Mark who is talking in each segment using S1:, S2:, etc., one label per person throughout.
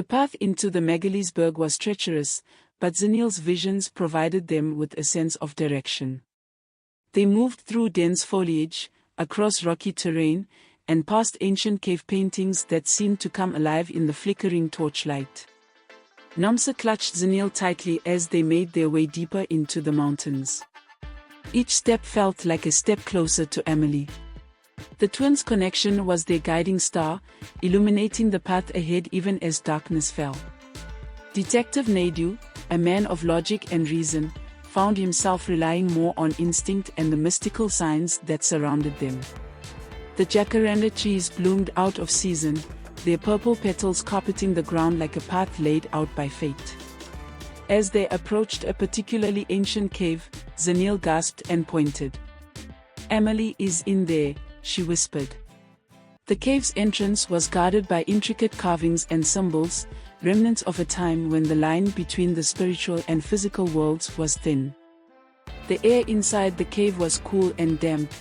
S1: The path into the Magaliesberg was treacherous, but Zanele's visions provided them with a sense of direction. They moved through dense foliage, across rocky terrain, and past ancient cave paintings that seemed to come alive in the flickering torchlight. Nomsa clutched Zanele tightly as they made their way deeper into the mountains. Each step felt like a step closer to Amahle. The twins' connection was their guiding star, illuminating the path ahead even as darkness fell. Detective Naidoo, a man of logic and reason, found himself relying more on instinct and the mystical signs that surrounded them. The jacaranda trees bloomed out of season, their purple petals carpeting the ground like a path laid out by fate. As they approached a particularly ancient cave, Zanele gasped and pointed. "Amahle is in there," she whispered. The cave's entrance was guarded by intricate carvings and symbols, remnants of a time when the line between the spiritual and physical worlds was thin. The air inside the cave was cool and damp.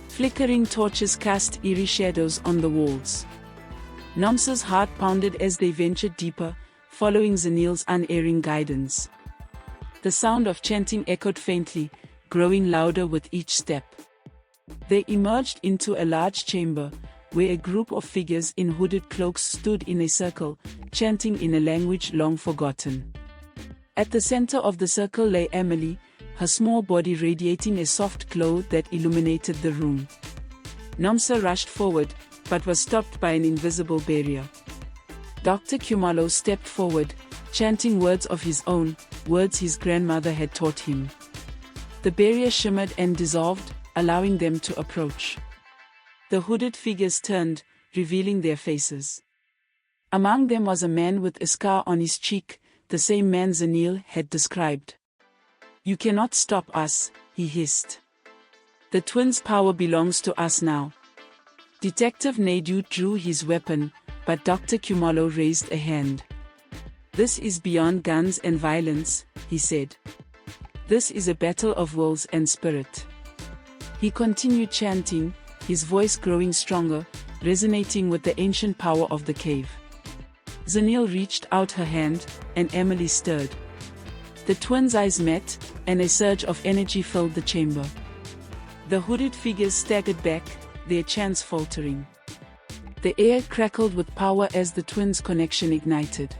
S1: Flickering torches cast eerie shadows on the walls. Nomsa's heart pounded as they ventured deeper, following Zanele's unerring guidance. The sound of chanting echoed faintly, growing louder with each step. They emerged into a large chamber, where a group of figures in hooded cloaks stood in a circle, chanting in a language long forgotten. At the center of the circle lay Amahle, her small body radiating a soft glow that illuminated the room. Nomsa rushed forward, but was stopped by an invisible barrier. Dr. Khumalo stepped forward, chanting words of his own, words his grandmother had taught him. The barrier shimmered and dissolved, allowing them to approach. The hooded figures turned, revealing their faces. Among them was a man with a scar on his cheek, the same man Zanele had described. "You cannot stop us," he hissed. "The twins' power belongs to us now." Detective Naidoo drew his weapon, but Dr. Khumalo raised a hand. "This is beyond guns and violence," he said. "This is a battle of wills and spirit." He continued chanting, his voice growing stronger, resonating with the ancient power of the cave. Zanele reached out her hand, and Amahle stirred. The twins' eyes met, and a surge of energy filled the chamber. The hooded figures staggered back, their chants faltering. The air crackled with power as the twins' connection ignited.